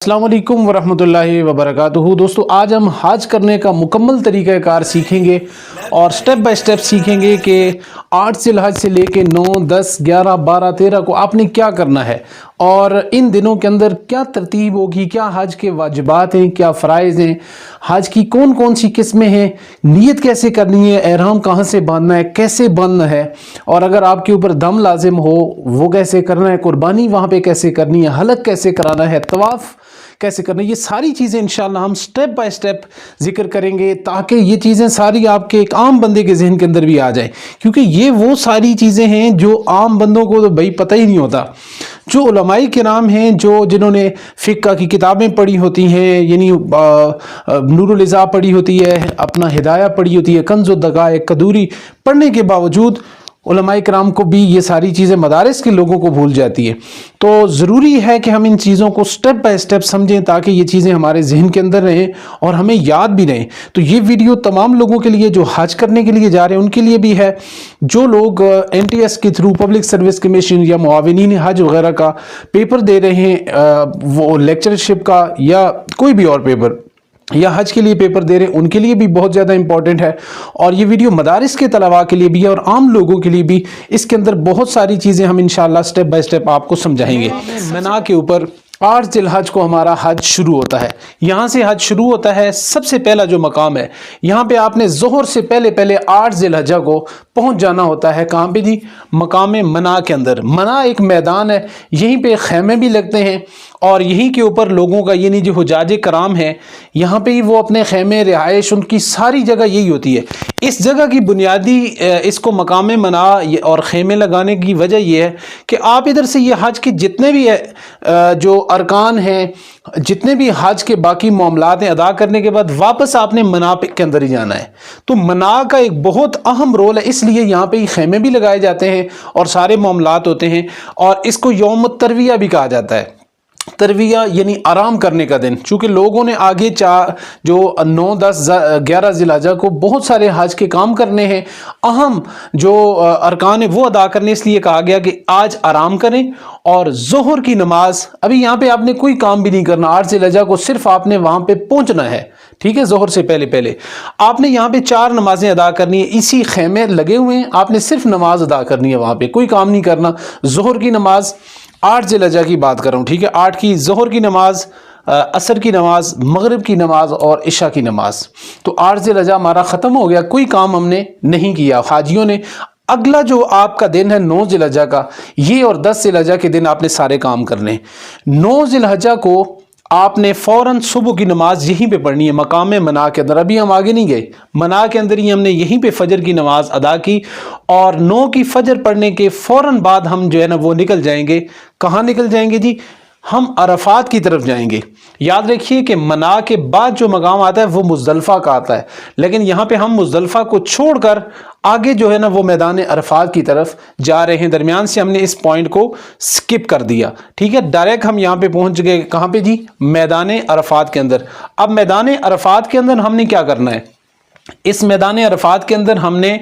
अस्सलाम वालेकुम वरहमतुल्लाहि वबरकातुहू। दोस्तों, आज हम हज करने का मुकम्मल तरीक़ाकार सीखेंगे और स्टेप बाय स्टेप सीखेंगे कि 8 ज़िलहज से लेके 9, 10, 11, 12, 13 को आपने क्या करना है और इन दिनों के अंदर क्या तरतीब होगी, क्या हज के वाजिबात हैं, क्या फ़राइज़ हैं, हज की कौन कौन सी किस्में हैं, नीयत कैसे करनी है, एहराम कहाँ से बांधना है, कैसे बांधना है, और अगर आपके ऊपर दम लाजिम हो वो कैसे करना है, कुर्बानी वहाँ पे कैसे करनी है, हलक कैसे कराना है, तवाफ़ कैसे करना है, ये सारी चीज़ें इंशाल्लाह हम स्टेप बाय स्टेप जिक्र करेंगे ताकि ये चीज़ें सारी आपके एक आम बंदे के जहन के अंदर भी आ जाए, क्योंकि ये वो सारी चीज़ें हैं जो आम बंदों को तो भाई पता ही नहीं होता। जो उलमाए किराम हैं, जो जिन्होंने फ़िक़्ह की किताबें पढ़ी होती हैं, यानी नूरुल इज़ा पढ़ी होती है, अपना हिदाया पढ़ी होती है, कंज़ुद दक़ाइक़ कदूरी पढ़ने के बावजूद उलमाए किराम को भी ये सारी चीज़ें मदारिस के लोगों को भूल जाती है। तो ज़रूरी है कि हम इन चीज़ों को स्टेप बाय स्टेप समझें ताकि ये चीज़ें हमारे जहन के अंदर रहें और हमें याद भी रहें। तो ये वीडियो तमाम लोगों के लिए जो हज करने के लिए जा रहे हैं उनके लिए भी है, जो लोग NTS के थ्रू पब्लिक सर्विस कमीशन या मुआविनीन हज वगैरह का पेपर दे रहे हैं, वो लेक्चरशिप का या कोई भी और पेपर या हज के लिए पेपर दे रहे हैं, उनके लिए भी बहुत ज़्यादा इंपॉर्टेंट है। और ये वीडियो मदारिस के तलबा के लिए भी है और आम लोगों के लिए भी। इसके अंदर बहुत सारी चीज़ें हम इंशाल्लाह स्टेप बाय स्टेप आपको समझाएंगे। मना के ऊपर 8 ज़िलहज को हमारा हज शुरू होता है। यहाँ से हज शुरू होता है। सबसे पहला जो मकाम है, यहाँ पे आपने ज़ोहर से पहले पहले 8 ज़िलहजा को पहुँच जाना होता है। कहाँ पे जी? मकाम मना के अंदर। मना एक मैदान है, यहीं पे खैमे भी लगते हैं और यहीं के ऊपर लोगों का, यानी जो हुजाज कराम है, यहाँ पे ही वो अपने खैमे रिहाइश उनकी सारी जगह यही होती है। इस जगह की बुनियादी इसको मकाम मना और खैमे लगाने की वजह यह है कि आप इधर से ये हज के जितने भी जो अरकान हैं, जितने भी हज के बाकी मामलात हैं, अदा करने के बाद वापस आपने मना के अंदर ही जाना है। तो मना का एक बहुत अहम रोल है, इसलिए यहाँ पे ही खैमे भी लगाए जाते हैं और सारे मामलात होते हैं। और इसको यौम तरविया भी कहा जाता है। तरविया यानी आराम करने का दिन, चूँकि लोगों ने आगे जो 9, 10, 11 ज़िलहजा को बहुत सारे हज के काम करने हैं, अहम जो अरकान है वो अदा करने, इसलिए कहा गया कि आज आराम करें। और ज़ोहर की नमाज, अभी यहाँ पे आपने कोई काम भी नहीं करना, 8 ज़िलहजा को सिर्फ आपने वहाँ पे पहुँचना है, ठीक है। ज़ोहर से पहले पहले आपने यहाँ पे 4 नमाजें अदा करनी है। इसी खैमे लगे हुए हैं, आपने सिर्फ नमाज अदा करनी है, वहाँ पे कोई काम नहीं करना। ज़ोहर की नमाज 8 ज़िलहजा की बात कर रहा हूँ, ठीक है। 8 की ज़ोहर की नमाज, असर की नमाज, मगरिब की नमाज और इशा की नमाज। तो 8 ज़िलहजा हमारा ख़त्म हो गया, कोई काम हमने नहीं किया हाजियों ने। अगला जो आपका दिन है 9 ज़िलहजा का, ये और 10 ज़िलहजा के दिन आपने सारे काम करने। 9 ज़िलहजा को आपने फ़ौरन सुबह की नमाज यहीं पे पढ़नी है, मकाम मना के अंदर। अभी हम आगे नहीं गए, मना के अंदर ही हमने यहीं पे फजर की नमाज अदा की और 9 की फजर पढ़ने के फ़ौरन बाद हम जो है ना वो निकल जाएंगे। कहाँ निकल जाएंगे जी? हम अरफात की तरफ जाएंगे। याद रखिए कि मना के बाद जो मकाम आता है वो मुज़दलिफ़ा का आता है, लेकिन यहाँ पे हम मुज़दलिफ़ा को छोड़कर आगे जो है ना वो मैदान अरफात की तरफ जा रहे हैं। दरमियान से हमने इस पॉइंट को स्किप कर दिया, ठीक है। डायरेक्ट हम यहाँ पे पहुँच गए, कहाँ पे जी? मैदान अरफात के अंदर। अब मैदान अरफात के अंदर हमने क्या करना है? इस मैदान अरफात के अंदर हमने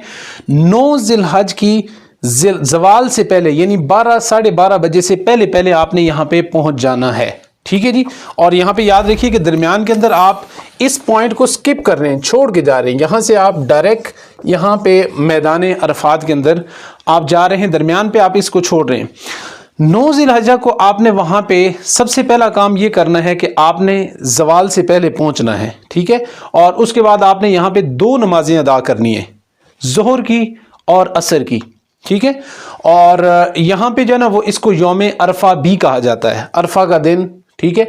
9 ज़िलहज की ज़वाल से पहले, यानी 12, 12:30 बजे से पहले पहले आपने यहाँ पे पहुँच जाना है, ठीक है जी। और यहाँ पे याद रखिए कि दरमियान के अंदर आप इस पॉइंट को स्किप कर रहे हैं, छोड़ के जा रहे हैं। यहाँ से आप डायरेक्ट यहाँ पे मैदान अरफात के अंदर आप जा रहे हैं, दरमियान पे आप इसको छोड़ रहे हैं। 9 ज़िलहजा को आपने वहाँ पे सबसे पहला काम ये करना है कि आपने ज़वाल से पहले पहुँचना है, ठीक है। और उसके बाद आपने यहाँ पे 2 नमाजें अदा करनी है, ज़ोहर की और असर की, ठीक है। और यहाँ पे जो है ना वो इसको यौम अरफा भी कहा जाता है, अरफा का दिन, ठीक है।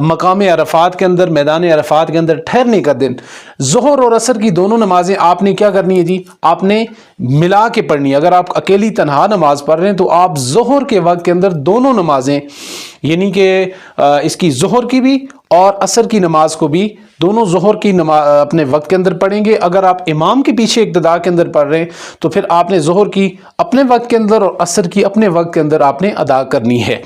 मकाम अरफात के अंदर, मैदान अरफात के अंदर ठहरने का दिन। ज़ोहर और असर की दोनों नमाजें आपने क्या करनी है जी? आपने मिला के पढ़नी है। अगर आप अकेली तनहा नमाज पढ़ रहे हैं तो आप ज़ोहर के वक्त के अंदर दोनों नमाजें, यानी कि इसकी ज़ोहर की भी और असर की नमाज को भी, दोनों ज़ोहर की नमाज अपने वक्त के अंदर पढ़ेंगे। अगर आप इमाम के पीछे इक्तदा के अंदर पढ़ रहे हैं तो फिर आपने ज़ोहर की अपने वक्त के अंदर और असर की अपने वक्त के अंदर आपने अदा करनी है।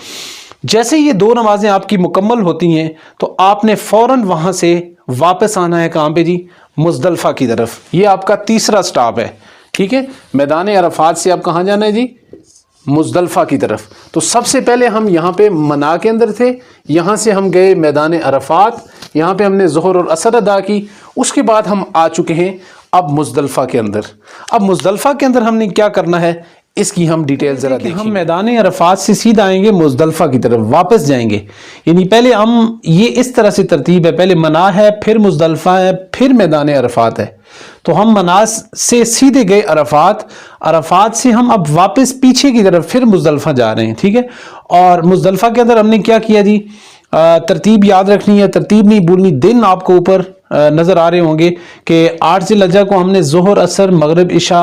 जैसे ये 2 नमाजें आपकी मुकम्मल होती हैं तो आपने फ़ौरन वहाँ से वापस आना है। कहाँ पे जी? मुज़दलिफ़ा की तरफ। ये आपका तीसरा स्टॉप है, ठीक है। मैदान अरफात से आप कहाँ जाना है जी? मुज़दलिफ़ा की तरफ। तो सबसे पहले हम यहाँ पे मना के अंदर थे, यहाँ से हम गए मैदान अरफात, यहाँ पे हमने ज़ोहर और असर अदा की। उसके बाद हम आ चुके हैं अब मुज़दलिफ़ा के अंदर। अब मुज़दलिफ़ा के अंदर हमने क्या करना है, इसकी हम डिटेल ज़रा देखें। हम मैदान अरफात से सीधा आएंगे मुज़दलिफ़ा की तरफ, वापस जाएंगे। यानी पहले हम ये इस तरह से तरतीब है, पहले मना है, फिर मुज़दलिफ़ा है, फिर मैदान अरफात है। तो हम मनास से सीधे गए अरफात, अरफात से हम अब वापस पीछे की तरफ फिर मुज़दलिफ़ा जा रहे हैं, ठीक है। और मुज़दलिफ़ा के अंदर हमने क्या किया जी, तरतीब याद रखनी है, तरतीब नहीं भूलनी। दिन आपको ऊपर नज़र आ रहे होंगे कि 8 ज़िलहज्जा को हमने ज़ोहर असर मगरिब इशा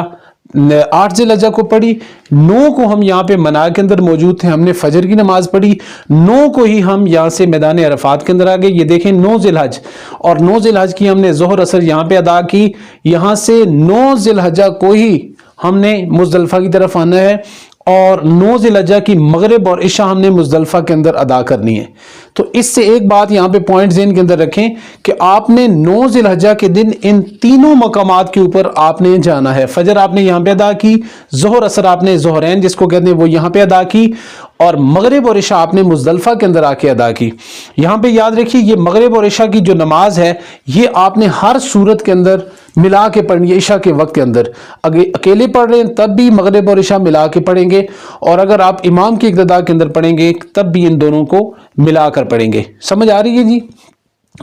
8 ज़िलहज्जा को पढ़ी। 9 को हम यहाँ पे मना के अंदर मौजूद थे, हमने फजर की नमाज पढ़ी। 9 को ही हम यहाँ से मैदान अरफात के अंदर आ गए। ये देखें 9 ज़िलहज, और 9 ज़िलहज की हमने ज़ोहर असर यहाँ पे अदा की। यहाँ से 9 ज़िलहज्जा को ही हमने मुज़दलिफ़ा की तरफ आना है, और 9 ज़िलहज्जा की मगरिब और इशा हमने मुज़दलिफ़ा के अंदर अदा करनी है। तो इससे एक बात यहाँ पे पॉइंट ज़हन के अंदर रखें कि आपने 9 ज़िलहज्जा के दिन इन तीनों मकामात के ऊपर आपने जाना है। फजर आपने यहाँ पे अदा की, ज़ोहर असर आपने ज़ोहरैन जिसको कहते हैं वो यहाँ पे अदा की, और मगरिब और इशा आपने मुज़दलिफ़ा के अंदर आके अदा की। यहाँ पे याद रखिए ये मगरिब और इशा की जो नमाज है ये आपने हर सूरत के अंदर मिला के पढ़नी है। इशा के वक्त के अंदर अकेले पढ़ रहे हैं तब भी मगरिब और इशा मिला के पढ़ेंगे, और अगर आप इमाम की इक़्तिदा के अंदर पढ़ेंगे तब भी इन दोनों को मिलाकर पढ़ेंगे। समझ आ रही है जी।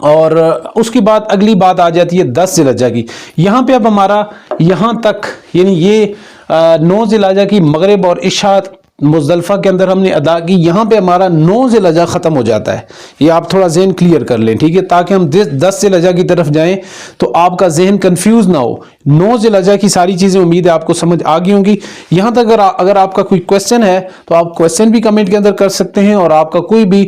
और उसके बाद अगली बात आ जाती है 10 ज़िलहज्जा की। यहाँ पे अब हमारा यहाँ तक यानी ये 9 ज़िलहज्जा की मगरिब और इशा मुज़दलिफ़ा के अंदर हमने अदा की, यहाँ पे हमारा 9 ज़िलहज्जा ख़त्म हो जाता है। ये आप थोड़ा ज़हन क्लियर कर लें, ठीक है, ताकि हम 10 ज़िलहज्जा की तरफ जाएं तो आपका ज़हन कंफ्यूज ना हो। 9 ज़िलहज्जा की सारी चीज़ें उम्मीद है आपको समझ आ गई होंगी। यहाँ तक अगर आपका कोई क्वेश्चन है तो आप क्वेश्चन भी कमेंट के अंदर कर सकते हैं, और आपका कोई भी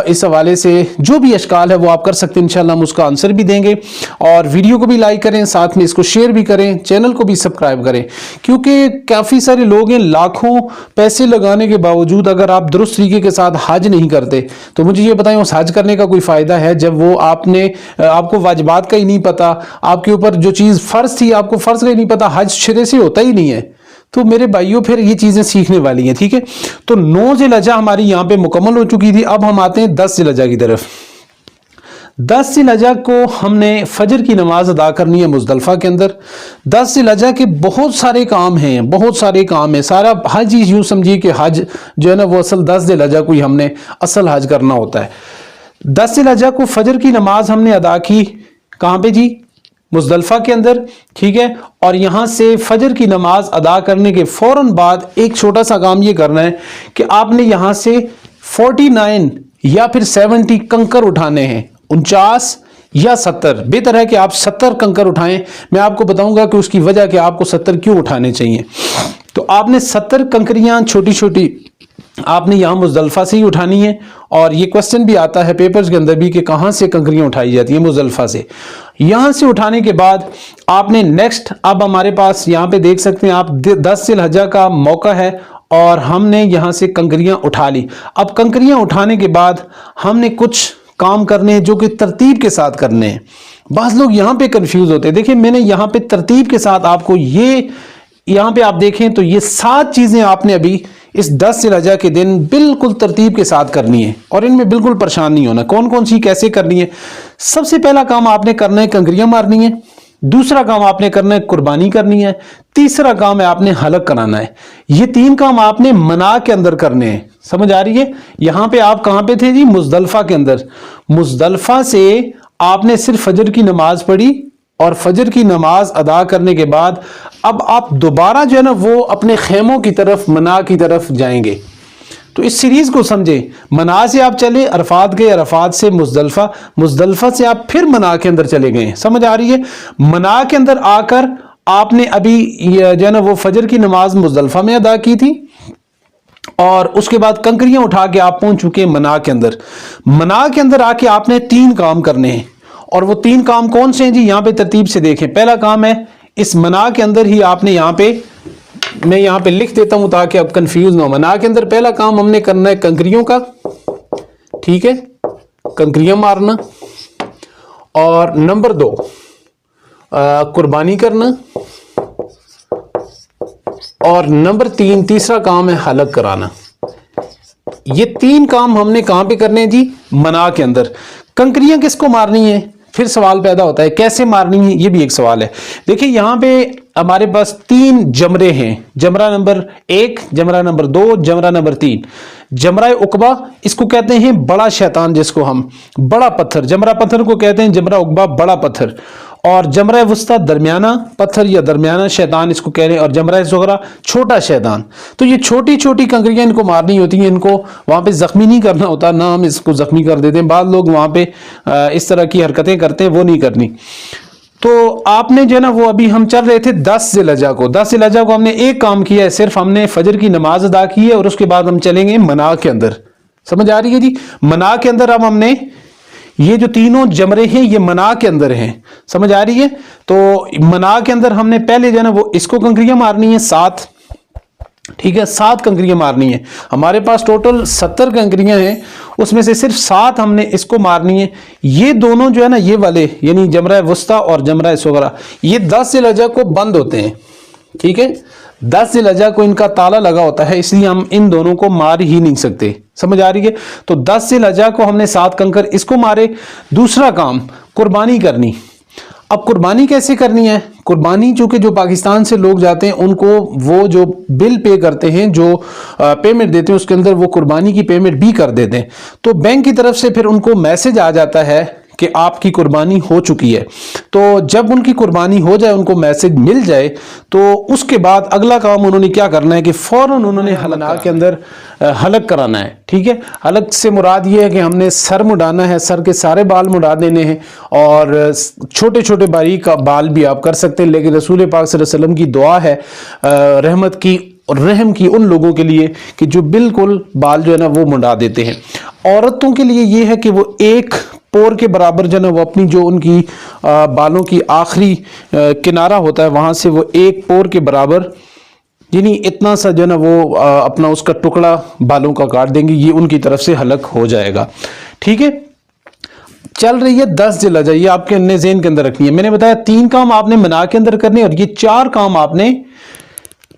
इस हवाले से जो भी इश्काल है वो आप कर सकते हैं। इंशाल्लाह हम उसका आंसर भी देंगे। और वीडियो को भी लाइक करें, साथ में इसको शेयर भी करें, चैनल को भी सब्सक्राइब करें, क्योंकि काफ़ी सारे लोग हैं लाखों पैसे लगाने के बावजूद अगर आप दुरुस्त तरीके के साथ हज नहीं करते तो मुझे ये बताएं उस हज करने का कोई फ़ायदा है, जब वो आपको वाजिबात का ही नहीं पता, आपके ऊपर जो चीज़ फ़र्ज थी आपको फ़र्ज का ही नहीं पता, हज सिरे से होता ही नहीं है। तो मेरे भाइयों फिर ये चीज़ें सीखने वाली हैं, ठीक है। तो 9 ज़िलहज्जा हमारी यहाँ पे मुकम्मल हो चुकी थी। अब हम आते हैं 10 ज़िलहज्जा की तरफ। 10 ज़िलहज्जा को हमने फजर की नमाज अदा करनी है मुज़दलिफ़ा के अंदर। 10 ज़िलहज्जा के बहुत सारे काम हैं, बहुत सारे काम हैं। सारा हज ही यूँ समझिए कि हज जो है ना वो असल 10 ज़िलहज्जा को ही हमने असल हज करना होता है। 10 ज़िलहज्जा को फजर की नमाज हमने अदा की कहाँ पे जी, मुज़दलिफ़ा के अंदर, ठीक है। और यहाँ से फजर की नमाज अदा करने के फ़ौरन बाद एक छोटा सा काम ये करना है कि आपने यहाँ से 49 या फिर 70 कंकर उठाने हैं, 49 या 70, बेहतर है कि आप 70 कंकर उठाएं। मैं आपको बताऊंगा कि उसकी वजह कि आपको 70 क्यों उठाने चाहिए। तो आपने 70 कंकरियां छोटी छोटी आपने यहाँ मुज़दलिफ़ा से ही उठानी है। और ये क्वेश्चन भी आता है पेपर्स के अंदर भी कि कहाँ से कंकरियां उठाई जाती हैं, मुज़दलिफ़ा से। यहाँ से उठाने के बाद आपने नेक्स्ट, अब हमारे पास यहाँ पे देख सकते हैं आप 10 ज़िलहज्जा का मौका है, और हमने यहाँ से कंकरियां उठा ली। अब कंकरियां उठाने के बाद हमने कुछ काम करने हैं जो कि तरतीब के साथ करने हैं। बाज़ लोग यहाँ पे कंफ्यूज होते हैं। देखिए मैंने यहाँ पे तरतीब के साथ आपको ये यहाँ पे आप देखें तो ये 7 चीज़ें आपने अभी इस 10 ज़िलहज्जा के दिन बिल्कुल तरतीब के साथ करनी है, और इनमें बिल्कुल परेशान नहीं होना। कौन कौन सी कैसे करनी है? सबसे पहला काम आपने करना है कंकरियां मारनी है, दूसरा काम आपने करना है कुर्बानी करनी है, तीसरा काम है आपने हलक कराना है। ये 3 काम आपने मना के अंदर करने हैं। समझ आ रही है? यहां पे आप कहां पे थे जी, मुज़दलिफ़ा के अंदर। मुज़दलिफ़ा से आपने सिर्फ फजर की नमाज पढ़ी, और फजर की नमाज अदा करने के बाद अब आप दोबारा जो है ना वो अपने खेमों की तरफ, मना की तरफ जाएंगे। तो इस सीरीज को समझे, मना से आप चले, अरफात गए, अरफात से मुज़दलिफ़ा, मुज़दलिफ़ा से आप फिर मना के अंदर चले गए। समझ आ रही है? मना के अंदर आकर आपने अभी जो है ना वो फजर की नमाज मुज़दलिफ़ा में अदा की थी, और उसके बाद कंकरियां उठा के आप पहुंच चुके मना के अंदर। मना के अंदर आके आपने 3 काम करने हैं, और वो 3 काम कौन से हैं जी, यहां पे तरतीब से देखें। पहला काम है इस मना के अंदर ही आपने यहाँ पे, मैं यहाँ पे लिख देता हूं ताकि आप कंफ्यूज ना हो। मना के अंदर पहला काम हमने करना है कंकरियों का, ठीक है, कंकरियां मारना। और नंबर 2 कुर्बानी करना। اور نمبر 3 تیسرا کام ہے حلق کرانا. یہ 3 کام ہم نے کہاں پہ کرنے ہیں جی؟ منا کے اندر. کنکریاں کس کو مارنی ہے؟ پھر سوال پیدا ہوتا ہے کیسے مارنی ہے، یہ بھی ایک سوال ہے. دیکھیں یہاں پہ ہمارے پاس 3 جمرے ہیں. جمرہ نمبر 1، جمرہ نمبر 2، جمرہ نمبر 3. جمرہ عقبہ اس کو کہتے ہیں بڑا شیطان، جس کو ہم بڑا پتھر، جمرہ پتھر کو کہتے ہیں جمرہ عقبہ بڑا پتھر. اور جمرہ وسطیٰ درمیانہ پتھر یا درمیانہ شیطان اس کو کہہ رہے ہیں، اور جمرہ صغریٰ چھوٹا شیطان. تو یہ چھوٹی چھوٹی کنکریاں ان کو مارنی ہوتی ہیں، ان کو وہاں پہ زخمی نہیں کرنا ہوتا، نہ ہم اس کو زخمی کر دیتے ہیں. بعض لوگ وہاں پہ اس طرح کی حرکتیں کرتے ہیں، وہ نہیں کرنی. تو آپ نے جو ہے نا وہ ابھی ہم چل رہے تھے 10 ذی الحجہ کو. 10 ذی الحجہ کو ہم نے ایک کام کیا ہے، صرف ہم نے فجر کی نماز ادا کی ہے، اور اس کے بعد ہم چلیں گے منا کے اندر. سمجھ آ رہی ہے جی؟ منا کے اندر اب ہم نے یہ جو تینوں جمرے ہیں یہ منا کے اندر ہیں. سمجھ آ رہی ہے؟ تو منا کے اندر ہم نے پہلے جو ہے نا وہ اس کو کنکریاں مارنی ہیں 7. ٹھیک ہے، 7 کنکریاں مارنی ہیں. ہمارے پاس ٹوٹل 70 کنکریاں ہیں، اس میں سے صرف 7 ہم نے اس کو مارنی ہے. یہ دونوں جو ہے نا یہ والے یعنی جمرہ وسطیٰ اور جمرہ صغریٰ یہ 10 ذی الحجہ کو بند ہوتے ہیں. ٹھیک ہے، 10 ذی الحجہ کو ان کا تالا لگا ہوتا ہے، اس لیے ہم ان دونوں کو مار ہی نہیں سکتے. سمجھ آ رہی ہے؟ تو 10 ذی الحجہ کو ہم نے 7 کنکر اس کو مارے. دوسرا کام قربانی کرنی. اب قربانی کیسے کرنی ہے؟ قربانی چونکہ جو پاکستان سے لوگ جاتے ہیں ان کو وہ جو بل پے کرتے ہیں، جو پیمنٹ دیتے ہیں، اس کے اندر وہ قربانی کی پیمنٹ بھی کر دیتے ہیں. تو بینک کی طرف سے پھر ان کو میسج آ جاتا ہے کہ آپ کی قربانی ہو چکی ہے. تو جب ان کی قربانی ہو جائے، ان کو میسج مل جائے، تو اس کے بعد اگلا کام انہوں نے کیا کرنا ہے کہ فوراً انہوں نے حلقہ کے اندر حلق کرانا ہے. ٹھیک ہے، حلق سے مراد یہ ہے کہ ہم نے سر مڈانا ہے، سر کے سارے بال مڈا دینے ہیں، اور چھوٹے چھوٹے باریک بال بھی آپ کر سکتے ہیں. لیکن رسول پاک صلی اللہ علیہ وسلم کی دعا ہے رحمت کی اور رحم کی ان لوگوں کے لیے کہ جو بالکل بال جو ہے نا وہ منڈا دیتے ہیں. عورتوں کے لیے یہ ہے کہ وہ ایک پور کے برابر جو ہے نا وہ اپنی جو ان کی بالوں کی آخری کنارہ ہوتا ہے وہاں سے وہ ایک پور کے برابر یعنی اتنا سا جو ہے نا وہ اپنا اس کا ٹکڑا بالوں کا کاٹ دیں گے. یہ ان کی طرف سے حلق ہو جائے گا. ٹھیک ہے، چل رہی ہے 10 ذی الحجہ، یہ آپ کے ذہن کے اندر رکھنی ہے. میں نے بتایا 3 کام آپ نے منا کے اندر کرنے، اور یہ 4 کام آپ نے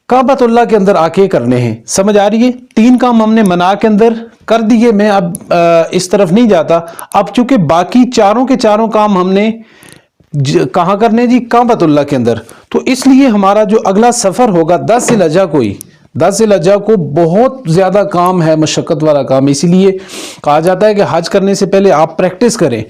کعبۃ اللہ کے اندر آ کے کرنے ہیں. سمجھ آ رہی ہے؟ 3 کام ہم نے منا کے اندر کر دیے. میں اب اس طرف نہیں جاتا. اب چونکہ باقی چاروں کے چاروں کام ہم نے کہاں کرنے جی؟ کعبۃ اللہ کے اندر. تو اس لیے ہمارا جو اگلا سفر ہوگا 10 ذی الحجہ کو ہی، 10 ذی الحجہ کو بہت زیادہ کام ہے، مشقت والا کام. اسی لیے کہا جاتا ہے کہ حج کرنے سے پہلے آپ پریکٹس کریں.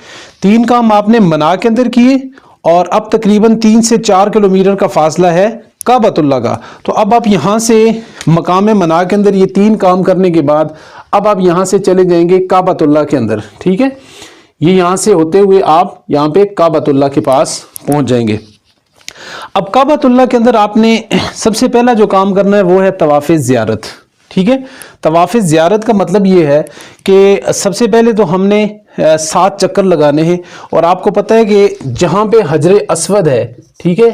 3 کام آپ نے منا کے اندر کیے، اور اب تقریباً 3 سے 4 کلومیٹر کا فاصلہ ہے کعبۃ اللہ کا. تو اب آپ یہاں سے مقام منا کے اندر یہ 3 کام کرنے کے بعد اب آپ یہاں سے چلے جائیں گے کعبۃ اللہ کے اندر. ٹھیک ہے، یہ یہاں سے ہوتے ہوئے آپ یہاں پہ کعبۃ اللہ کے پاس پہنچ جائیں گے. اب کعبۃ اللہ کے اندر آپ نے سب سے پہلا جو کام کرنا ہے وہ ہے طواف زیارت. ٹھیک ہے، طواف زیارت کا مطلب یہ ہے کہ سب سے پہلے تو ہم نے 7 چکر لگانے ہیں. اور آپ کو پتہ ہے کہ جہاں پہ حجر اسود ہے، ٹھیک ہے،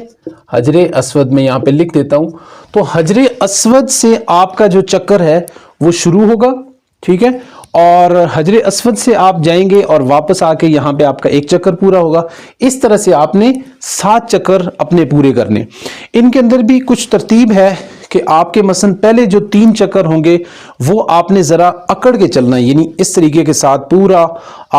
حجر اسود میں یہاں پہ لکھ دیتا ہوں، تو حجر اسود سے آپ کا جو چکر ہے وہ شروع ہوگا. ٹھیک ہے، اور حجر اسود سے آپ جائیں گے اور واپس آ کے یہاں پہ آپ کا 1 چکر پورا ہوگا. اس طرح سے آپ نے 7 چکر اپنے پورے کرنے. ان کے اندر بھی کچھ ترتیب ہے کہ آپ کے مثلا پہلے جو 3 چکر ہوں گے وہ آپ نے ذرا اکڑ کے چلنا ہے، یعنی اس طریقے کے ساتھ پورا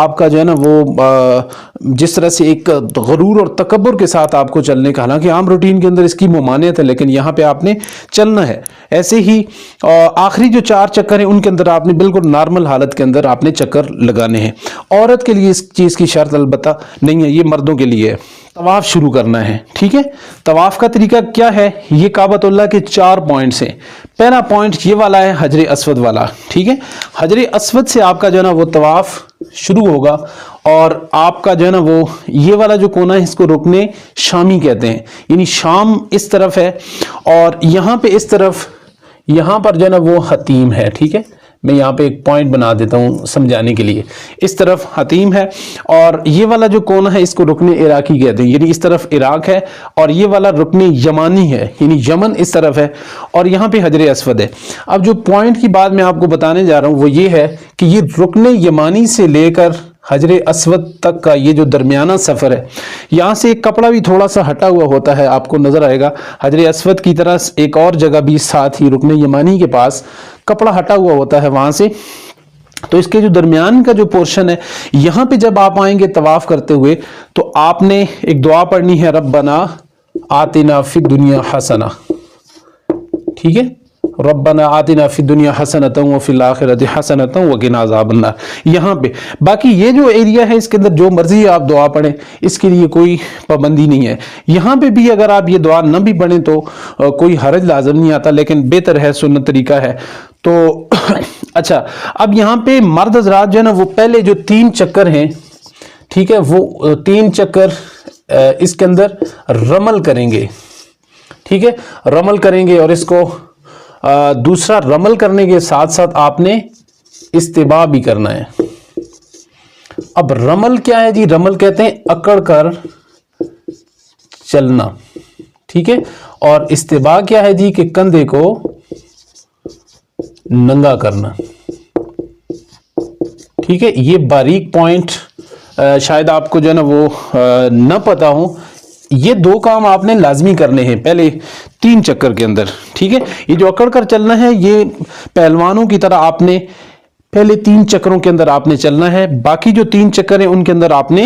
آپ کا جو ہے نا وہ جس طرح سے ایک غرور اور تکبر کے ساتھ آپ کو چلنے کا، حالانکہ عام روٹین کے اندر اس کی ممانعت ہے، لیکن یہاں پہ آپ نے چلنا ہے. ایسے ہی آخری جو 4 چکر ہیں ان کے اندر آپ نے بالکل نارمل حالت کے اندر آپ نے چکر لگانے ہیں. عورت کے لیے اس چیز کی شرط البتہ نہیں ہے، یہ مردوں کے لیے ہے. طواف شروع کرنا ہے. ٹھیک ہے، طواف کا طریقہ کیا ہے؟ یہ کعبۃ اللہ کے 4 پوائنٹس ہیں. پہلا پوائنٹ یہ والا ہے حجر اسود والا. ٹھیک ہے، حجر اسود سے آپ کا جو ہے نا وہ طواف شروع ہوگا، اور آپ کا جو ہے نا وہ یہ والا جو کونا ہے اس کو رکن شامی کہتے ہیں، یعنی شام اس طرف ہے، اور یہاں پہ اس طرف یہاں پر جو ہے نا وہ حتیم ہے. ٹھیک ہے، میں یہاں پہ ایک پوائنٹ بنا دیتا ہوں سمجھانے کے لیے. اس طرف حتیم ہے، اور یہ والا جو کونا ہے اس کو رکن عراقی کہتے ہیں، یعنی اس طرف عراق ہے، اور یہ والا رکن یمانی ہے، یعنی یمن اس طرف ہے، اور یہاں پہ حجر اسود ہے. اب جو پوائنٹ کی بات میں آپ کو بتانے جا رہا ہوں وہ یہ ہے کہ یہ رکن یمانی سے لے کر हजर अस्वद तक का ये जो दरमियाना सफ़र है, यहाँ से एक कपड़ा भी थोड़ा सा हटा हुआ होता है, आपको नज़र आएगा। हजर अस्वद की तरह एक और जगह भी साथ ही रुकने यमानी के पास कपड़ा हटा हुआ होता है वहाँ से। तो इसके जो दरमियान का जो पोर्शन है, यहाँ पे जब आप आएंगे तवाफ़ करते हुए तो आपने एक दुआ पढ़नी है, रब्बना आतिना फिद दुनिया हसना, ठीक है, रब्बना आतिना फिद दुनिया हसनतन व फिल आखिरति हसनतन व क़िना अज़ाबन्नार। यहाँ पे बाकी ये जो एरिया है इसके अंदर जो मर्जी आप दुआ पढ़ें, इसके लिए कोई पाबंदी नहीं है। यहाँ पे भी अगर आप ये दुआ न भी पढ़ें तो कोई हरज लाजम नहीं आता, लेकिन बेहतर है, सुन्नत तरीका है। तो अच्छा, अब यहाँ पे मर्द हज़रात जो है ना वो पहले जो 3 चक्कर हैं, ठीक है, वो 3 चक्कर इसके अंदर रमल करेंगे, ठीक है, रमल करेंगे। और इसको दूसरा रमल करने के साथ साथ आपने इस्तिबा भी करना है। अब रमल क्या है जी? रमल कहते हैं अकड़ कर चलना, ठीक है। और इस्तिबा क्या है जी? कि कंधे को नंगा करना, ठीक है। ये बारीक पॉइंट शायद आपको जो है ना वो न पता हो। ये 2 काम आपने लाजमी करने हैं पहले 3 चक्कर के अंदर, ठीक है। ये जो अकड़ कर चलना है ये पहलवानों की तरह आपने पहले 3 चक्करों के अंदर आपने चलना है। बाकी जो 3 चक्कर हैं उनके अंदर आपने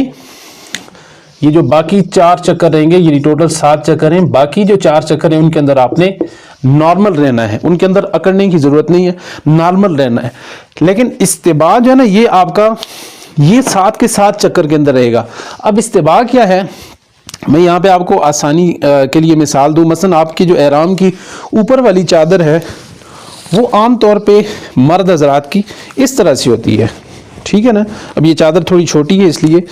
ये जो बाकी 4 चक्कर रहेंगे, ये टोटल 7 चक्कर हैं, बाकी जो 4 चक्कर हैं उनके अंदर आपने नॉर्मल रहना है, उनके अंदर अकड़ने की जरूरत नहीं है, नॉर्मल रहना है। लेकिन इस्तिबा जो है ना ये आपका ये 7 के 7 चक्कर के अंदर रहेगा। अब इस्तिबा क्या है, मैं यहाँ पे आपको आसानी के लिए मिसाल दूं। मसलन आपकी जो एहराम की ऊपर वाली चादर है वो आम तौर पे मर्द हज़रात की इस तरह से होती है, ठीक है ना। अब ये चादर थोड़ी छोटी है इसलिए,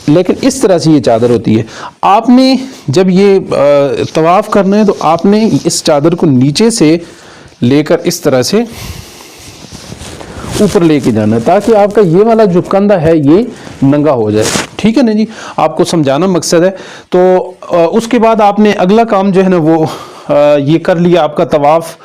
लेकिन इस तरह से ये चादर होती है। आपने जब ये तवाफ़ करना है तो आपने इस चादर को नीचे से लेकर इस तरह से ऊपर लेके जाना है ताकि आपका ये वाला जो कंधा है ये नंगा हो जाए, ठीक है ना जी। आपको समझाना मकसद है। तो उसके बाद आपने अगला काम जो है ना वो ये कर लिया, आपका तवाफ़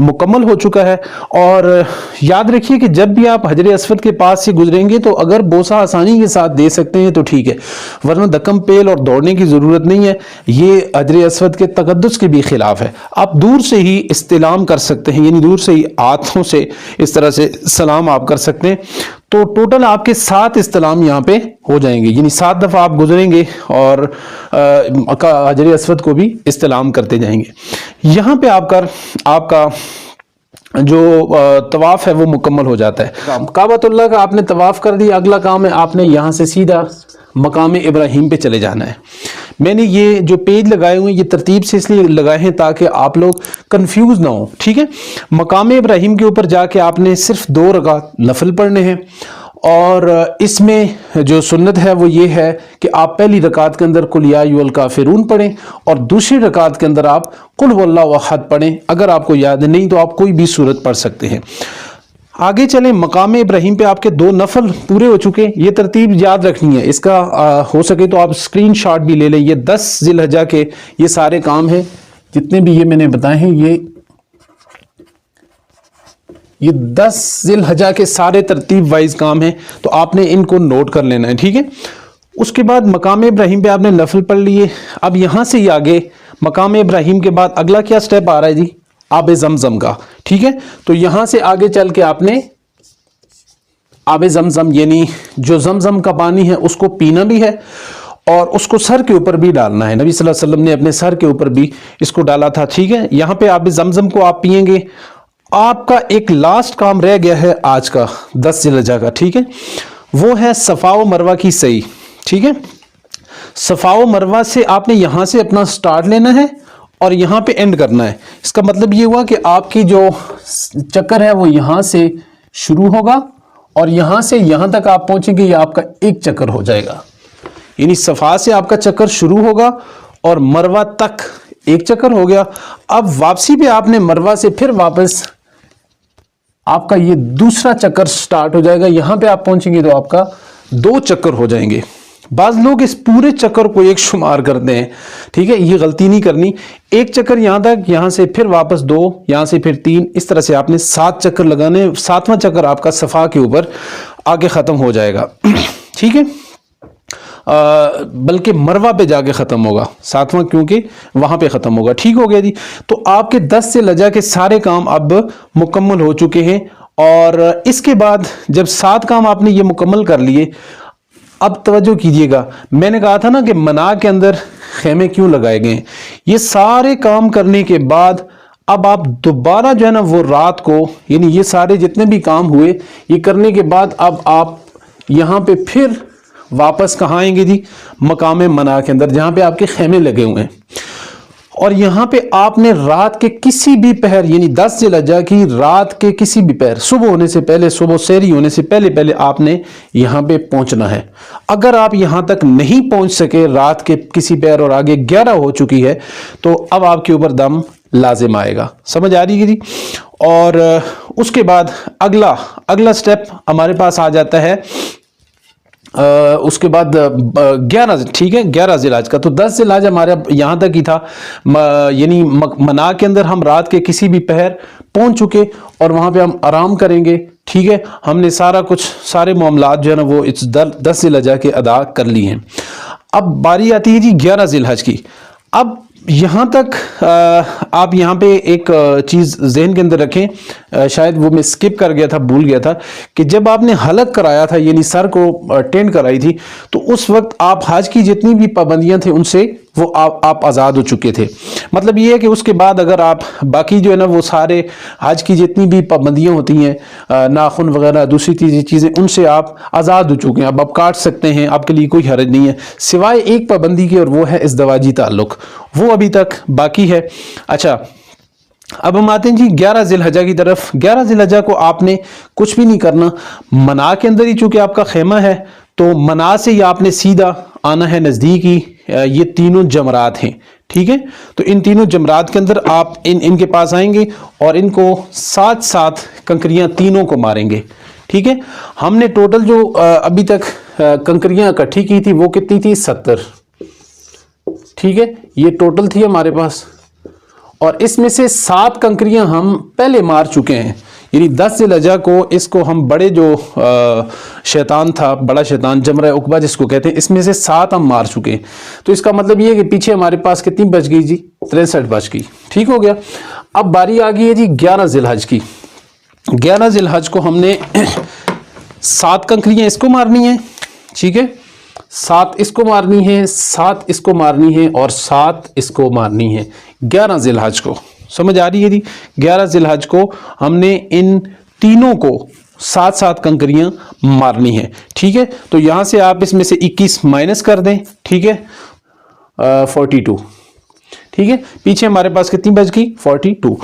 मुकम्मल हो चुका है। और याद रखिए कि जब भी आप हजर अस्वद के पास से गुजरेंगे तो अगर बोसा आसानी के साथ दे सकते हैं तो ठीक है, वरना दकम पेल और दौड़ने की ज़रूरत नहीं है। ये हजर अस्वद के तकद्दुस के भी खिलाफ है। आप दूर से ही इस्तिलाम कर सकते हैं, यानी दूर से ही हाथों से इस तरह से सलाम आप कर सकते हैं। तो टोटल आपके 7 इस्तिलाम यहाँ पे हो जाएंगे, यानी 7 दफ़ा आप गुजरेंगे और हजर अस्वद को भी इस्तिलाम करते जाएंगे। यहाँ पे आपका जो तवाफ़ है वो मुकम्मल हो जाता है। काबतुल्लाह का आपने तवाफ़ कर दिया, अगला काम है आपने यहाँ से सीधा मकाम इब्राहिम पे चले जाना है। मैंने ये जो पेज लगाए हुए हैं ये तरतीब से इसलिए लगाए हैं ताकि आप लोग कंफ्यूज ना हो, ठीक है। मकाम इब्राहिम के ऊपर जाके आपने सिर्फ 2 रकात नफल पढ़ने हैं। और इसमें जो सुन्नत है वो ये है कि आप पहली रकात के अंदर कुल या अय्युहल काफिरून पढ़ें और दूसरी रकात के अंदर आप कुल हुवल्लाहु अहद पढ़ें। अगर आपको याद नहीं तो आप कोई भी सूरत पढ़ सकते हैं। आगे चलें, मकाम इब्राहिम पे आपके 2 नफल पूरे हो चुके। ये तरतीब याद रखनी है, इसका हो सके तो आप स्क्रीनशॉट भी ले लें। ये 10 ज़िलहज्जा के ये सारे काम हैं जितने भी ये मैंने बताए हैं, ये 10 ज़िलहज्जा के सारे तरतीब वाइज काम हैं, तो आपने इनको नोट कर लेना है, ठीक है। उसके बाद मकाम इब्राहिम पे आपने नफल पढ़ लिए। अब यहाँ से ही आगे मकाम इब्राहिम के बाद अगला क्या स्टेप आ रहा है जी? आब जमजम का, ठीक है। तो यहां से आगे चल के आपने आब जमजम यानी जो जमजम का पानी है उसको पीना भी है और उसको सर के ऊपर भी डालना है। नबी सल्लल्लाहु अलैहि वसल्लम ने अपने सर के ऊपर भी इसको डाला था, ठीक है। यहां पे आब जमजम को आप पिएंगे। आपका एक लास्ट काम रह गया है आज का 10 ज़िलहज्जा का, ठीक है। वो है सफ़ा व मरवा की सही, ठीक है। सफ़ा व मरवा से आपने यहां से अपना स्टार्ट लेना है और यहाँ पे एंड करना है। इसका मतलब ये हुआ कि आपकी जो चक्कर है वो यहाँ से शुरू होगा और यहाँ से यहाँ तक आप पहुँचेंगे, ये आपका एक चक्कर हो जाएगा। यानी सफ़ा से आपका चक्कर शुरू होगा और मरवा तक एक चक्कर हो गया। अब वापसी पे आपने मरवा से फिर वापस आपका ये दूसरा चक्कर स्टार्ट हो जाएगा। यहाँ पे आप पहुँचेंगे तो आपका 2 चक्कर हो जाएंगे। बाज़ लोग इस पूरे चक्कर को एक शुमार करते हैं, ठीक है। ये गलती नहीं करनी। एक चक्कर यहाँ तक, यहाँ से फिर वापस 2, यहाँ से फिर 3, इस तरह से आपने 7 चक्कर लगाने। 7वां चक्कर आपका सफ़ा के ऊपर आगे ख़त्म हो जाएगा, ٹھیک ہے، بلکہ مروہ پہ جا کے ختم ہوگا، 7واں کیونکہ وہاں پہ ختم ہوگا. ٹھیک ہو گیا جی. تو آپ کے 10 ذی الحجہ کے سارے کام اب مکمل ہو چکے ہیں. اور اس کے بعد جب 7 کام آپ نے یہ مکمل کر لیے، اب توجہ کیجئے گا، میں نے کہا تھا نا کہ منا کے اندر خیمے کیوں لگائے گئے ہیں. یہ سارے کام کرنے کے بعد اب آپ دوبارہ جو ہے نا وہ رات کو، یعنی یہ سارے جتنے بھی کام ہوئے یہ کرنے کے بعد اب آپ یہاں پہ پھر واپس کہاں آئیں گے جی؟ مقام منا کے اندر، جہاں پہ آپ کے خیمے لگے ہوئے ہیں. اور یہاں پہ آپ نے رات کے کسی بھی پہر، یعنی 10 ذی الحجہ کی رات کے کسی بھی پہر، صبح ہونے سے پہلے، صبح سحری ہونے سے پہلے آپ نے یہاں پہ پہنچنا ہے. اگر آپ یہاں تک نہیں پہنچ سکے رات کے کسی پہر اور آگے 11 ہو چکی ہے، تو اب آپ کے اوپر دم لازم آئے گا. سمجھ آ رہی ہے جی؟ اور اس کے بعد اگلا سٹیپ ہمارے پاس آ جاتا ہے اس کے بعد 11. ٹھیک ہے، 11 ذی الحجہ کا. تو 10 ذی الحجہ ہمارا یہاں تک ہی تھا، یعنی منا کے اندر ہم رات کے کسی بھی پہر پہنچ چکے اور وہاں پہ ہم آرام کریں گے. ٹھیک ہے، ہم نے سارے معاملات جو ہے نا وہ 10 ذی الحجہ کے ادا کر لی ہیں. اب باری آتی ہے جی 11 ذی الحجہ کی. اب یہاں تک آپ یہاں پہ ایک چیز ذہن کے اندر رکھیں، شاید وہ میں سکپ کر گیا تھا، بھول گیا تھا، کہ جب آپ نے حلق کرایا تھا، یعنی سر کو ٹینڈ کرائی تھی، تو اس وقت آپ حج کی جتنی بھی پابندیاں تھیں ان سے وہ آپ آزاد ہو چکے تھے. مطلب یہ ہے کہ اس کے بعد اگر آپ باقی جو ہے نا وہ سارے حج کی جتنی بھی پابندیاں ہوتی ہیں، ناخن وغیرہ دوسری چیزیں، ان سے آپ آزاد ہو چکے ہیں. اب آپ کاٹ سکتے ہیں، آپ کے لیے کوئی حرج نہیں ہے، سوائے ایک پابندی کے، اور وہ ہے ازدواجی تعلق، وہ ابھی تک باقی ہے. اچھا، اب ہم آتے ہیں جی 11 ذی الحجہ کی طرف. 11 ذی الحجہ کو آپ نے کچھ بھی نہیں کرنا، منا کے اندر ہی چونکہ آپ کا خیمہ ہے، تو منا سے ہی آپ نے سیدھا آنا ہے نزدیک ہی. یہ تینوں جمرات ہیں. ٹھیک ہے، تو ان تینوں جمرات کے اندر آپ ان کے پاس آئیں گے اور ان کو ساتھ کنکریاں تینوں کو ماریں گے. ٹھیک ہے، ہم نے ٹوٹل جو ابھی تک کنکریاں اکٹھی کی تھی وہ کتنی تھی؟ 70. ٹھیک ہے، یہ ٹوٹل تھی ہمارے پاس، اور اس میں سے 7 کنکریاں ہم پہلے مار چکے ہیں. یعنی 10 ذی الحجہ کو اس کو ہم بڑے جو شیطان تھا، بڑا شیطان جمرہ عقبہ جس کو کہتے ہیں، اس میں سے 7 ہم مار چکے ہیں. تو اس کا مطلب یہ ہے کہ پیچھے ہمارے پاس کتنی بچ گئی جی؟ 63 بچ گئی. ٹھیک ہو گیا. اب باری آ گئی ہے جی 11 ذی الحجہ کی. 11 ذی الحجہ کو ہم نے 7 کنکریاں اس کو مارنی ہیں. ٹھیک ہے، 7 اس کو مارنی ہے، 7 اس کو مارنی ہے، اور 7 اس کو مارنی ہے. 11 ذی الحجہ کو سمجھ آ رہی ہے جی؟ 11 ذی الحجہ کو ہم نے ان تینوں کو 7 کنکریاں مارنی ہے. ٹھیک ہے، تو یہاں سے آپ اس میں سے 21 مائنس کر دیں. ٹھیک ہے، 42. ٹھیک ہے، پیچھے ہمارے پاس کتنی بچ گئی؟ 42.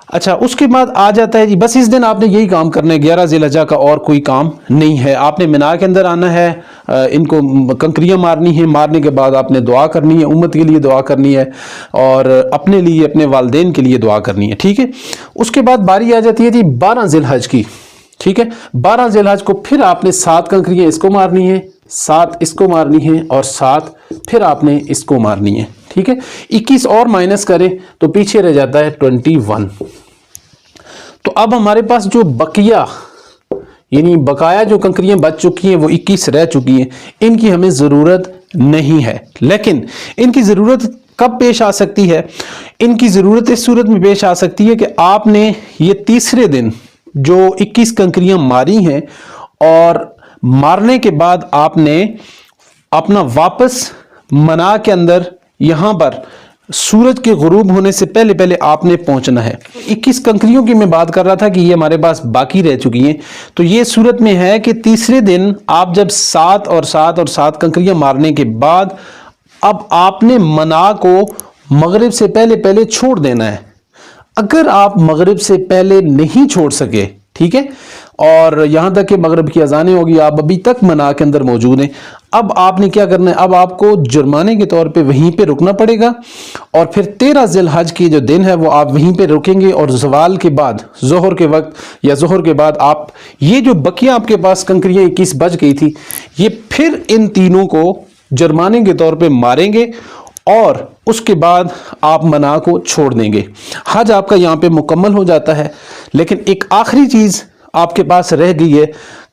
اچھا، اس کے بعد آ جاتا ہے جی، بس اس دن آپ نے یہی کام کرنا ہے. 11 ذی الحجہ کا اور کوئی کام نہیں ہے. آپ نے منا کے اندر آنا ہے، ان کو کنکریاں مارنی ہیں. مارنے کے بعد آپ نے دعا کرنی ہے، امت کے لیے دعا کرنی ہے، اور اپنے لیے، اپنے والدین کے لیے دعا کرنی ہے. ٹھیک ہے، اس کے بعد باری آ جاتی ہے جی 12 ذی الحجہ کی. ٹھیک ہے، 12 ذی الحجہ کو پھر آپ نے 7 کنکریاں اس کو مارنی ہے، 7 اس کو مارنی ہے، اور 7 پھر آپ نے اس کو مارنی ہے. ٹھیک ہے، 21 اور مائنس کریں تو پیچھے رہ جاتا ہے 21. تو اب ہمارے پاس جو یعنی بقایا جو کنکریاں بچ چکی ہیں وہ 21 رہ چکی ہیں. ان کی ہمیں ضرورت نہیں ہے. لیکن ان کی ضرورت کب پیش آ سکتی ہے؟ ان کی ضرورت اس صورت میں پیش آ سکتی ہے کہ آپ نے یہ تیسرے دن جو 21 کنکریاں ماری ہیں، اور مارنے کے بعد آپ نے اپنا واپس منا کے اندر یہاں پر سورج کے غروب ہونے سے پہلے آپ نے پہنچنا ہے. 21 کنکریوں کی میں بات کر رہا تھا کہ یہ ہمارے پاس باقی رہ چکی ہیں. تو یہ صورت میں ہے کہ تیسرے دن آپ جب 7 کنکریاں مارنے کے بعد اب آپ نے منا کو مغرب سے پہلے چھوڑ دینا ہے. اگر آپ مغرب سے پہلے نہیں چھوڑ سکے، ٹھیک ہے، اور یہاں تک کہ مغرب کی اذانیں ہوگی، آپ ابھی تک منا کے اندر موجود ہیں، اب آپ نے کیا کرنا ہے؟ اب آپ کو جرمانے کے طور پہ وہیں پہ رکنا پڑے گا، اور پھر 13 ذی الحجہ کی جو دن ہے وہ آپ وہیں پہ رکیں گے، اور زوال کے بعد، ظہر کے وقت یا ظہر کے بعد، آپ یہ جو بقیہ آپ کے پاس کنکریاں 21 بچ گئی تھی، یہ پھر ان تینوں کو جرمانے کے طور پہ ماریں گے، اور اس کے بعد آپ منا کو چھوڑ دیں گے. حج آپ کا یہاں پہ مکمل ہو جاتا ہے. لیکن ایک آخری چیز آپ کے پاس رہ گئی ہے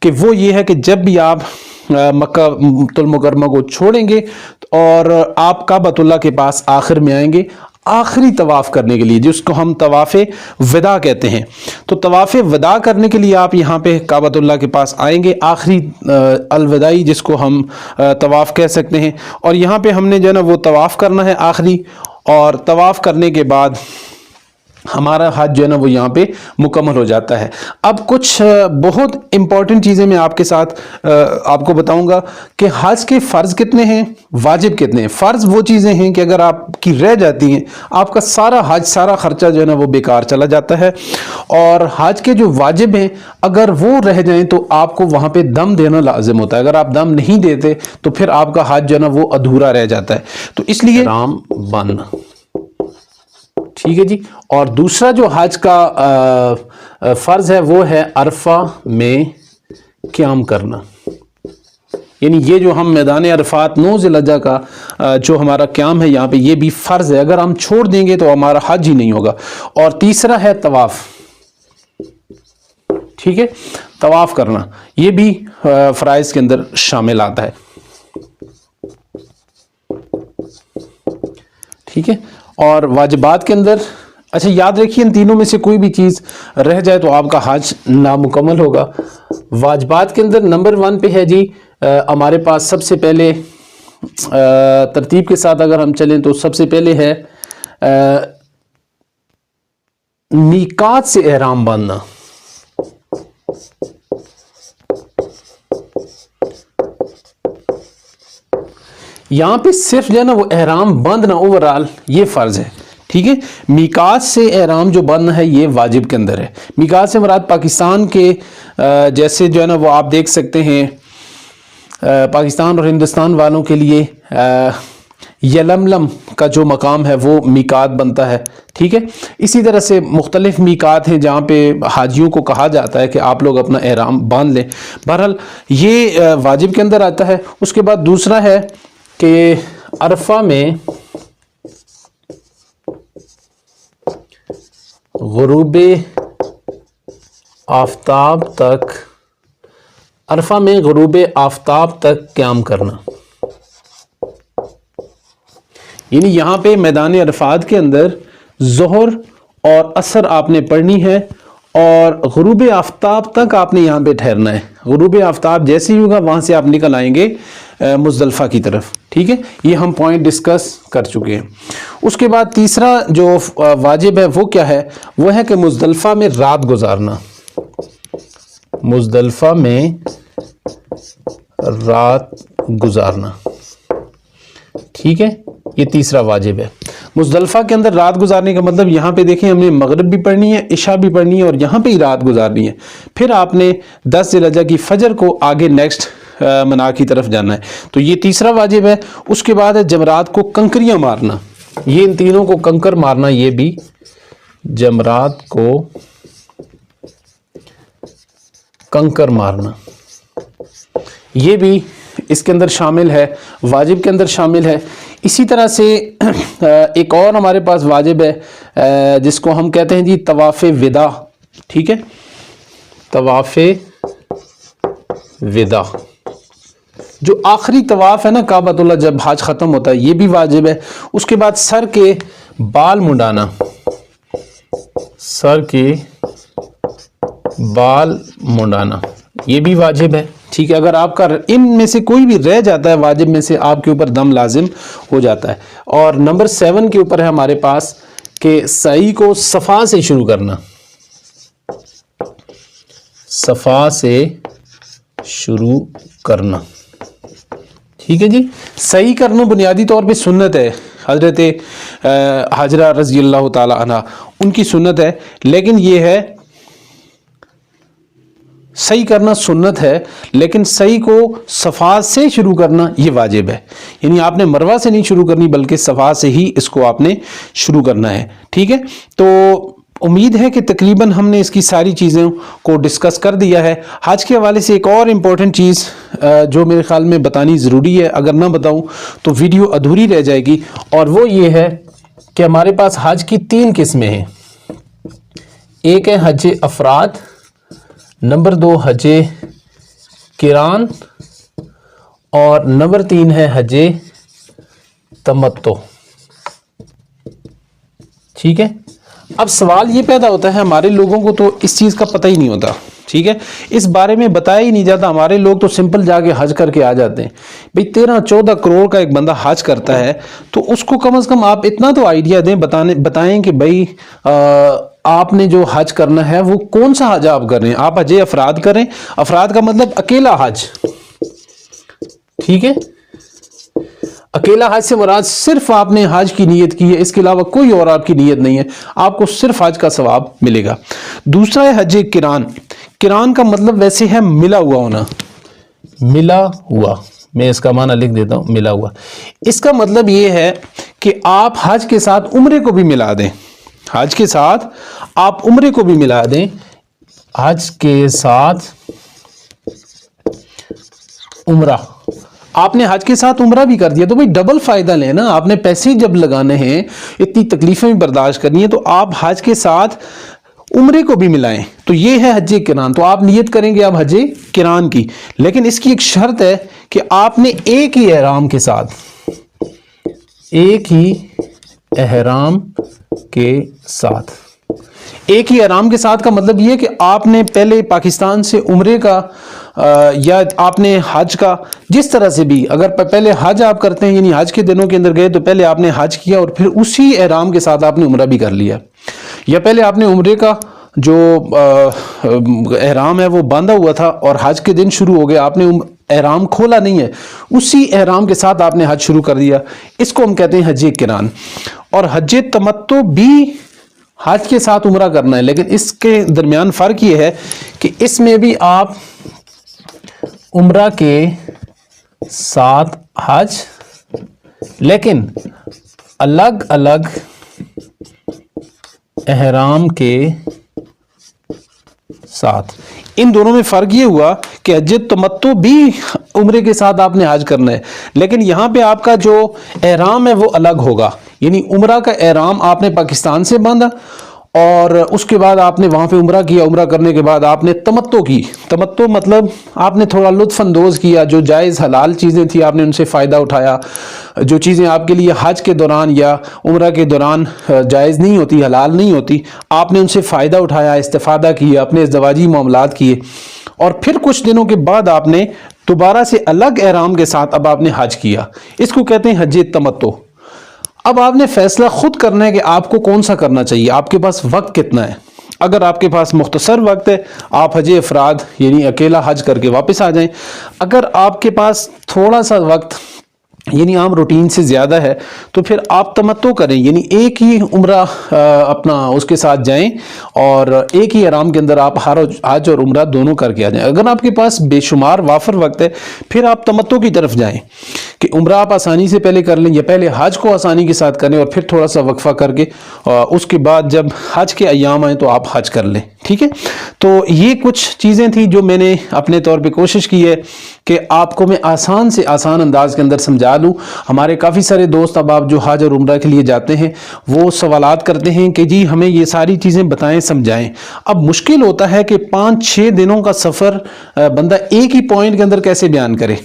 کہ وہ یہ ہے کہ جب بھی آپ मक्का तुल मुकरमा को छोड़ेंगे और आप काबतुल्लाह के पास आखिर में आएंगे आखिरी तवाफ़ करने के लिए, जिसको हम तवाफ़े विदा कहते हैं। तो तवाफ़े विदा करने के लिए आप यहाँ पे काबतुल्लाह के पास आएंगे, आखिरी अलविदाई जिसको हम तवाफ़ कह सकते हैं। और यहाँ पे हमने जो है ना वो तवाफ़ करना है आखिरी, और तवाफ़ करने के बाद हमारा हज जो है ना वो यहाँ पे मुकम्मल हो जाता है। अब कुछ बहुत इंपॉर्टेंट चीज़ें मैं आपके साथ आपको बताऊंगा कि हज के फ़र्ज़ कितने हैं, वाजिब कितने हैं। फ़र्ज़ वो चीज़ें हैं कि अगर आपकी रह जाती हैं, आपका सारा हज, सारा ख़र्चा जो है ना वो बेकार चला जाता है। और हज के जो वाजिब हैं, अगर वो रह जाएं तो आपको वहाँ पे दम देना लाजिम होता है। अगर आप दम नहीं देते तो फिर आपका हज जो है ना वो अधूरा रह जाता है। तो इसलिए राम बांधना, ठीक है जी। और दूसरा जो हज का फ़र्ज़ है वो है अरफा में क़याम करना, यानी ये जो हम मैदान अरफात 9 ज़िलहज्जा का जो हमारा क़याम है यहाँ पे, ये भी फ़र्ज़ है। अगर हम छोड़ देंगे तो हमारा हज ही नहीं होगा। और तीसरा है तवाफ़, ठीक है, तवाफ़ करना, ये भी फ़राइज़ के अंदर शामिल आता है, ठीक है। और वाजिबात के अंदर, अच्छा याद रखिए, इन तीनों में से कोई भी चीज़ रह जाए तो आपका हज नामुकम्मल होगा। वाजिबात के अंदर नंबर 1 पे है जी हमारे पास सबसे पहले तरतीब के साथ अगर हम चलें तो सबसे पहले है मीकात से एहराम बांधना। यहाँ पे सिर्फ जो है ना वो एहराम बांधना ओवरऑल ये फ़र्ज़ है, ठीक है। मीकात से एहराम जो बांधना है ये वाजिब के अंदर है। मीकात से मुराद पाकिस्तान के जैसे जो है ना वो आप देख सकते हैं, पाकिस्तान और हिंदुस्तान वालों के लिए यलमलम का जो मकाम है वो मीकात बनता है, ठीक है। इसी तरह से मुख्तलिफ मीकात हैं जहाँ पे हाजियों को कहा जाता है कि आप लोग अपना एहराम बांध लें। बहरहाल ये वाजिब के अंदर आता है। उसके बाद दूसरा है कि अरफा में गुरूबे आफ्ताब तक, अरफा में गुरूबे आफ्ताब तक क़याम करना, यानी यहाँ पे मैदान अरफात के अंदर ज़ोहर और असर आपने पढ़नी है और गुरूब आफ्ताब तक आपने यहाँ पे ठहरना है। गुरूब आफ्ताब जैसे ही होगा वहाँ से आप निकल आएंगे मुज़दलिफ़ा की तरफ, ठीक है। ये हम पॉइंट डिस्कस कर चुके हैं। उसके बाद तीसरा जो वाजिब है वो क्या है, वो है कि मुज़दलिफ़ा में रात गुजारना, मुज़दलिफ़ा में रात गुजारना, ठीक है। ये तीसरा वाजिब है। मुज़दलिफ़ा के अंदर रात गुजारने का मतलब यहाँ पे देखें, हमने मगरिब भी पढ़नी है, इशा भी पढ़नी है और यहाँ पे ही रात गुजारनी है। फिर आपने 10 ज़िलहज्जा की फजर को आगे नेक्स्ट मना की तरफ जाना है। तो ये तीसरा वाजिब है। उसके बाद है जमरात को कंकरियाँ मारना, ये इन तीनों को कंकर मारना, ये भी जमरात को कंकर मारना, ये भी इसके अंदर शामिल है, वाजिब के अंदर शामिल है। इसी तरह से एक और हमारे पास वाजिब है जिसको हम कहते हैं जी तवाफ़े विदा, ठीक है। तवाफ़े विदा जो आखिरी तवाफ़ है ना काबतुल्लाह जब हज ख़त्म होता है, ये भी वाजिब है। उसके बाद सर के बाल मुंडाना, सर के बाल मुंडाना, ये भी वाजिब है, ठीक है। अगर आपका इनमें से कोई भी रह जाता है वाजिब में से, आपके ऊपर दम लाजिम हो जाता है। और नंबर 7 के ऊपर है हमारे पास कि सई को सफ़ा से शुरू करना, सफ़ा से शुरू करना, ठीक है जी। सही करना बुनियादी तौर पे सुन्नत है, हज़रत हाजरा रज़ी अल्लाह ताला अन्हा उनकी सुन्नत है, लेकिन ये है सही करना सुन्नत है, लेकिन सही को सफ़ा से शुरू करना ये वाजिब है। यानी आपने मरवा से नहीं शुरू करनी बल्कि सफ़ा से ही इसको आपने शुरू करना है, ठीक है। तो उम्मीद है कि तकरीबन हमने इसकी सारी चीज़ों को डिस्कस कर दिया है। हज के हवाले से एक और इम्पॉर्टेंट चीज़ जो मेरे ख़्याल में बतानी ज़रूरी है, अगर ना बताऊं तो वीडियो अधूरी रह जाएगी, और वो ये है कि हमारे पास हज की 3 किस्में हैं। एक है हज अफराद, नंबर 2 हज किरान اور نمبر 3 ہے حج تمتع. ٹھیک ہے. اب سوال یہ پیدا ہوتا ہے ہمارے لوگوں کو تو اس چیز کا پتہ ہی نہیں ہوتا. ٹھیک ہے. اس بارے میں بتایا ہی نہیں جاتا. ہمارے لوگ تو سمپل جا کے حج کر کے آ جاتے ہیں. بھئی 13-14 کروڑ کا ایک بندہ حج کرتا ہے تو اس کو کم از کم آپ اتنا تو آئیڈیا دیں, بتائیں کہ بھئی آپ نے جو حج کرنا ہے وہ کون سا حج آپ کر رہے ہیں. آپ حج افراد کریں. افراد کا مطلب اکیلا حج. ٹھیک ہے. اکیلا حج سے مراد صرف آپ نے حج کی نیت کی ہے, اس کے علاوہ کوئی اور آپ کی نیت نہیں ہے, آپ کو صرف حج کا ثواب ملے گا. دوسرا ہے حج قران. قران کا مطلب ویسے ہے ملا ہوا ہونا. ملا ہوا, میں اس کا معنی لکھ دیتا ہوں, ملا ہوا. اس کا مطلب یہ ہے کہ آپ حج کے ساتھ عمرے کو بھی ملا دیں. حج کے ساتھ آپ عمرے کو بھی ملا دیں. حج کے ساتھ عمرہ, آپ نے حج کے ساتھ عمرہ بھی کر دیا تو بھئی ڈبل فائدہ لیں نا. آپ نے پیسے جب لگانے ہیں, اتنی تکلیفیں بھی برداشت کرنی ہیں, تو آپ حج کے ساتھ عمرے کو بھی ملائیں. تو یہ ہے حج قران. تو آپ نیت کریں گے آپ حج قران کی, لیکن اس کی ایک شرط ہے کہ آپ نے ایک ہی احرام کے ساتھ, ایک ہی احرام کے ساتھ, ایک ہی احرام کے ساتھ کا مطلب یہ کہ آپ نے پہلے پاکستان سے عمرے کا یا آپ نے حج کا, جس طرح سے بھی, اگر پہلے حج آپ کرتے ہیں یعنی حج کے دنوں کے اندر گئے تو پہلے آپ نے حج کیا اور پھر اسی احرام کے ساتھ آپ نے عمرہ بھی کر لیا, یا پہلے آپ نے عمرے کا جو احرام ہے وہ باندھا ہوا تھا اور حج کے دن شروع ہو گیا, آپ نے احرام کھولا نہیں ہے, اسی احرام کے ساتھ آپ نے حج شروع کر دیا. اس کو ہم کہتے ہیں حج قران. اور حج تمتع بھی حج کے ساتھ عمرہ کرنا ہے, لیکن اس کے درمیان فرق یہ ہے کہ اس میں بھی آپ عمرہ کے ساتھ حج, لیکن الگ الگ احرام کے ساتھ. ان دونوں میں فرق یہ ہوا کہ حج تمتع بھی عمرے کے ساتھ آپ نے حج کرنا ہے, لیکن یہاں پہ آپ کا جو احرام ہے وہ الگ ہوگا. یعنی عمرہ کا احرام آپ نے پاکستان سے باندھا اور اس کے بعد آپ نے وہاں پہ عمرہ کیا. عمرہ کرنے کے بعد آپ نے تمتع کی. تمتع مطلب آپ نے تھوڑا لطف اندوز کیا, جو جائز حلال چیزیں تھیں آپ نے ان سے فائدہ اٹھایا. جو چیزیں آپ کے لیے حج کے دوران یا عمرہ کے دوران جائز نہیں ہوتی, حلال نہیں ہوتی, آپ نے ان سے فائدہ اٹھایا, استفادہ کیا, اپنے ازدواجی معاملات کیے. اور پھر کچھ دنوں کے بعد آپ نے دوبارہ سے الگ احرام کے ساتھ اب آپ نے حج کیا. اس کو کہتے ہیں حج تمتع. اب آپ نے فیصلہ خود کرنا ہے کہ آپ کو کون سا کرنا چاہیے, آپ کے پاس وقت کتنا ہے. اگر آپ کے پاس مختصر وقت ہے آپ حج افراد یعنی اکیلا حج کر کے واپس آ جائیں. اگر آپ کے پاس تھوڑا سا وقت یعنی عام روٹین سے زیادہ ہے تو پھر آپ تمتع کریں, یعنی ایک ہی عمرہ اپنا اس کے ساتھ جائیں اور ایک ہی احرام کے اندر آپ حج اور عمرہ دونوں کر کے آ جائیں. اگر آپ کے پاس بے شمار وافر وقت ہے پھر آپ تمتع کی طرف جائیں کہ عمرہ آپ آسانی سے پہلے کر لیں, یا پہلے حج کو آسانی کے ساتھ کریں اور پھر تھوڑا سا وقفہ کر کے اس کے بعد جب حج کے ایام آئیں تو آپ حج کر لیں. ٹھیک ہے. تو یہ کچھ چیزیں تھیں جو میں نے اپنے طور پہ کوشش کی ہے کہ آپ کو میں آسان سے آسان انداز کے اندر سمجھا دوں. ہمارے کافی سارے دوست اب آپ جو حج اور عمرہ کے لیے جاتے ہیں وہ سوالات کرتے ہیں کہ جی ہمیں یہ ساری چیزیں بتائیں, سمجھائیں. اب مشکل ہوتا ہے کہ 5-6 دنوں کا سفر بندہ ایک ہی پوائنٹ کے اندر کیسے بیان کرے.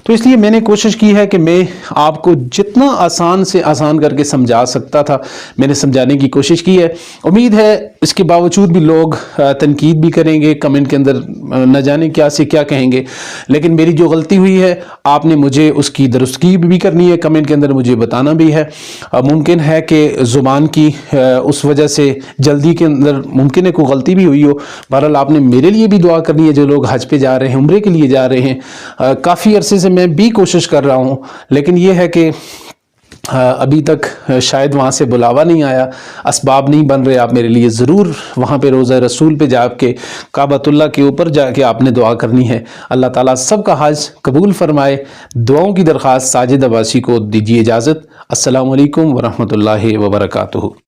تو اس لیے میں نے کوشش کی ہے کہ میں آپ کو جتنا آسان سے آسان کر کے سمجھا سکتا تھا میں نے سمجھانے کی کوشش کی ہے. امید ہے اس کے باوجود بھی لوگ تنقید بھی کریں گے, کمنٹ کے اندر نہ جانے کیا سے کیا کہیں گے, لیکن میری جو غلطی ہوئی ہے آپ نے مجھے اس کی درستگی بھی کرنی ہے, کمنٹ کے اندر مجھے بتانا بھی ہے. ممکن ہے کہ زبان کی اس وجہ سے جلدی کے اندر ممکن ہے کوئی غلطی بھی ہوئی ہو. بہرحال آپ نے میرے لیے بھی دعا کرنی ہے جو لوگ حج پہ جا رہے ہیں, عمرے کے لیے جا رہے ہیں. کافی عرصے سے میں بھی کوشش کر رہا ہوں, لیکن یہ ہے کہ ابھی تک شاید وہاں سے بلاوا نہیں آیا, اسباب نہیں بن رہے. آپ میرے لیے ضرور وہاں پہ روضہ رسول پہ جا کے کعبۃ اللہ کے اوپر جا کے آپ نے دعا کرنی ہے. اللہ تعالیٰ سب کا حج قبول فرمائے. دعاؤں کی درخواست ساجد عباسی کو دیجیے اجازت. السلام علیکم ورحمۃ اللہ وبرکاتہ.